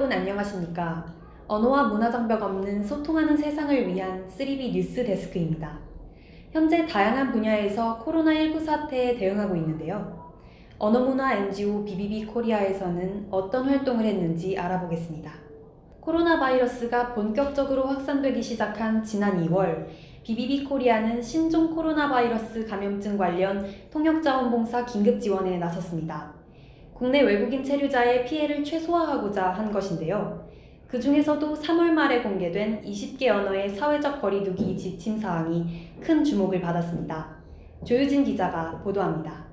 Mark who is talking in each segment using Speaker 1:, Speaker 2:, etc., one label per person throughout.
Speaker 1: 여러분 안녕하십니까? 언어와 문화 장벽 없는 소통하는 세상을 위한 3B 뉴스 데스크입니다. 현재 다양한 분야에서 코로나19 사태에 대응하고 있는데요. 언어문화 NGO BBB 코리아에서는 어떤 활동을 했는지 알아보겠습니다. 코로나 바이러스가 본격적으로 확산되기 시작한 지난 2월, BBB 코리아는 신종 코로나 바이러스 감염증 관련 통역자원봉사 긴급 지원에 나섰습니다. 국내 외국인 체류자의 피해를 최소화하고자 한 것인데요. 그 중에서도 3월 말에 공개된 20개 언어의 사회적 거리두기 지침 사항이 큰 주목을 받았습니다. 조유진 기자가 보도합니다.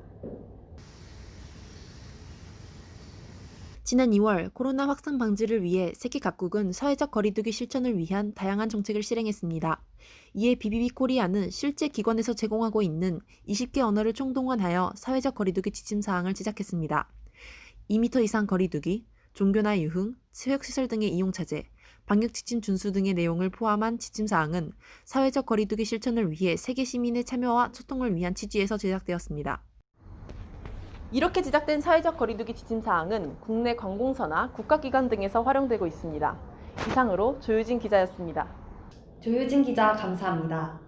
Speaker 2: 지난 2월 코로나 확산 방지를 위해 세계 각국은 사회적 거리두기 실천을 위한 다양한 정책을 실행했습니다. 이에 BBB 코리아는 실제 기관에서 제공하고 있는 20개 언어를 총동원하여 사회적 거리두기 지침 사항을 제작했습니다. 2m 이상 거리두기, 종교나 유흥, 체육시설 등의 이용 차제, 방역 지침 준수 등의 내용을 포함한 지침 사항은 사회적 거리두기 실천을 위해 세계 시민의 참여와 소통을 위한 취지에서 제작되었습니다. 이렇게 제작된 사회적 거리두기 지침 사항은 국내 관공서나 국가기관 등에서 활용되고 있습니다. 이상으로 조유진 기자였습니다.
Speaker 1: 조유진 기자 감사합니다.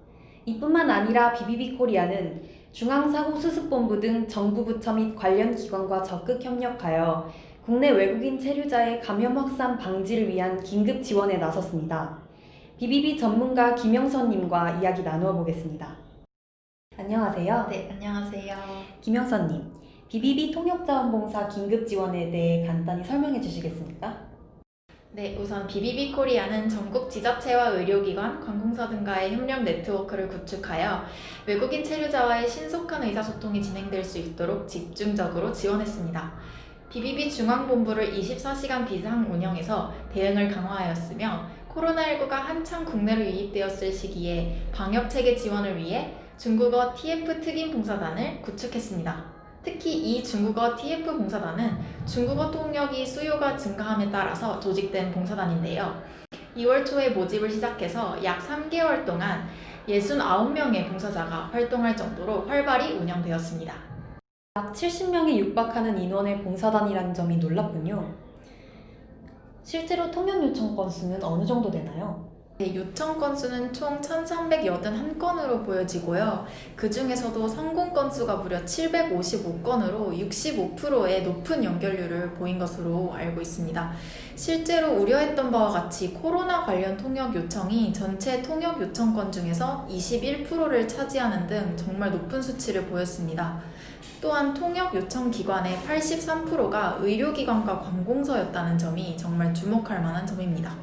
Speaker 1: 이뿐만 아니라 BBB 코리아는 중앙사고수습본부 등 정부 부처 및 관련 기관과 적극 협력하여 국내 외국인 체류자의 감염 확산 방지를 위한 긴급 지원에 나섰습니다. BBB 전문가 김영선님과 이야기 나누어 보겠습니다. 안녕하세요.
Speaker 3: 네, 안녕하세요.
Speaker 1: 김영선님, BBB 통역자원봉사 긴급 지원에 대해 간단히 설명해 주시겠습니까?
Speaker 3: 네, 우선 BBB 코리아는 전국 지자체와 의료기관, 관공서 등과의 협력 네트워크를 구축하여 외국인 체류자와의 신속한 의사소통이 진행될 수 있도록 집중적으로 지원했습니다. BBB 중앙본부를 24시간 비상 운영해서 대응을 강화하였으며 코로나19가 한창 국내로 유입되었을 시기에 방역체계 지원을 위해 중국어 TF 특임 봉사단을 구축했습니다. 특히 이 중국어 TF 봉사단은 중국어 통역이 수요가 증가함에 따라서 조직된 봉사단인데요. 2월 초에 모집을 시작해서 약 3개월 동안 69명의 봉사자가 활동할 정도로 활발히 운영되었습니다.
Speaker 1: 약 70명에 육박하는 인원의 봉사단이라는 점이 놀랍군요. 실제로 통역 요청 건수는 어느 정도 되나요?
Speaker 3: 네, 요청 건수는 총 1,381건으로 보여지고요. 그 중에서도 성공 건수가 무려 755건으로 65%의 높은 연결률을 보인 것으로 알고 있습니다. 실제로 우려했던 바와 같이 코로나 관련 통역 요청이 전체 통역 요청건 중에서 21%를 차지하는 등 정말 높은 수치를 보였습니다. 또한 통역 요청 기관의 83%가 의료기관과 관공서였다는 점이 정말 주목할 만한 점입니다.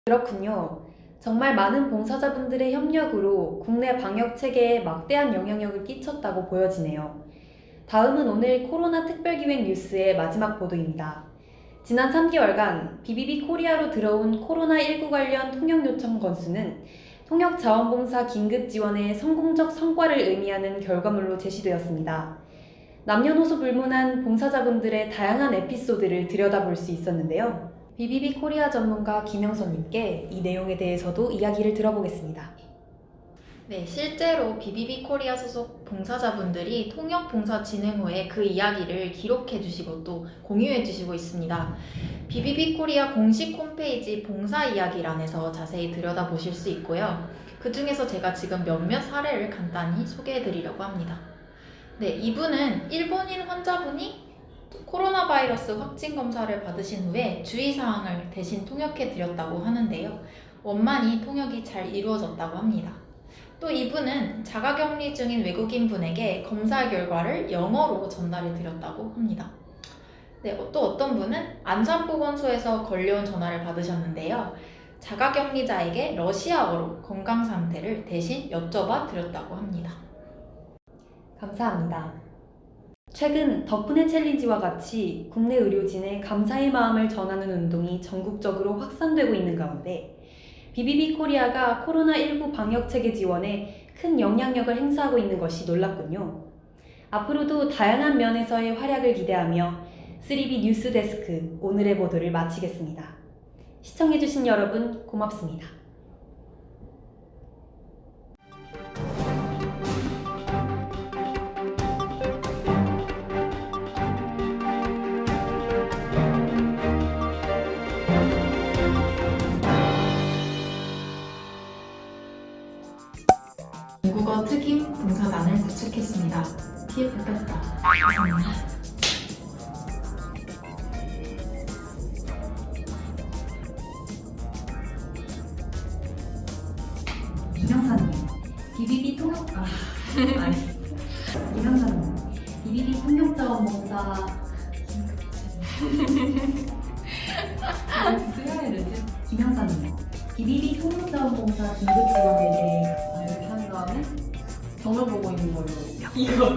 Speaker 1: 그렇군요. 정말 많은 봉사자분들의 협력으로 국내 방역 체계에 막대한 영향력을 끼쳤다고 보여지네요. 다음은 오늘 코로나 특별기획 뉴스의 마지막 보도입니다. 지난 3개월간 BBB 코리아로 들어온 코로나19 관련 통역 요청 건수는 통역 자원봉사 긴급 지원의 성공적 성과를 의미하는 결과물로 제시되었습니다. 남녀노소 불문한 봉사자분들의 다양한 에피소드를 들여다볼 수 있었는데요. BBB 코리아 전문가 김영선님께 이 내용에 대해서도 이야기를 들어보겠습니다.
Speaker 3: 네, 실제로 BBB 코리아 소속 봉사자분들이 통역 봉사 진행 후에 그 이야기를 기록해 주시고 또 공유해 주시고 있습니다. BBB 코리아 공식 홈페이지 봉사 이야기란에서 자세히 들여다보실 수 있고요. 그 중에서 제가 지금 몇몇 사례를 간단히 소개해 드리려고 합니다. 네, 이분은 일본인 환자분이 코로나 바이러스 확진 검사를 받으신 후에 주의사항을 대신 통역해 드렸다고 하는데요. 원만히 통역이 잘 이루어졌다고 합니다. 또 이분은 자가격리 중인 외국인 분에게 검사 결과를 영어로 전달해 드렸다고 합니다. 네, 또 어떤 분은 안산보건소에서 걸려온 전화를 받으셨는데요. 자가격리자에게 러시아어로 건강 상태를 대신 여쭤봐 드렸다고 합니다.
Speaker 1: 감사합니다. 최근 덕분에 챌린지와 같이 국내 의료진의 감사의 마음을 전하는 운동이 전국적으로 확산되고 있는 가운데 BBB 코리아가 코로나19 방역체계 지원에 큰 영향력을 행사하고 있는 것이 놀랍군요. 앞으로도 다양한 면에서의 활약을 기대하며 3B 뉴스 데스크 오늘의 보도를 마치겠습니다. 시청해주신 여러분 고맙습니다.
Speaker 3: 기반을 구축했습니다. TF 떴다. 감사합니다.
Speaker 1: 김영사님, BBB 통역 아니 김영사님, BBB 통역자원봉사
Speaker 4: 수요일 늦은
Speaker 1: 김영사님, BBB 통역자원봉사 긴급 지원에 대해
Speaker 4: 이렇게 한 다음에 정을 보고 있는 걸로.
Speaker 3: 이거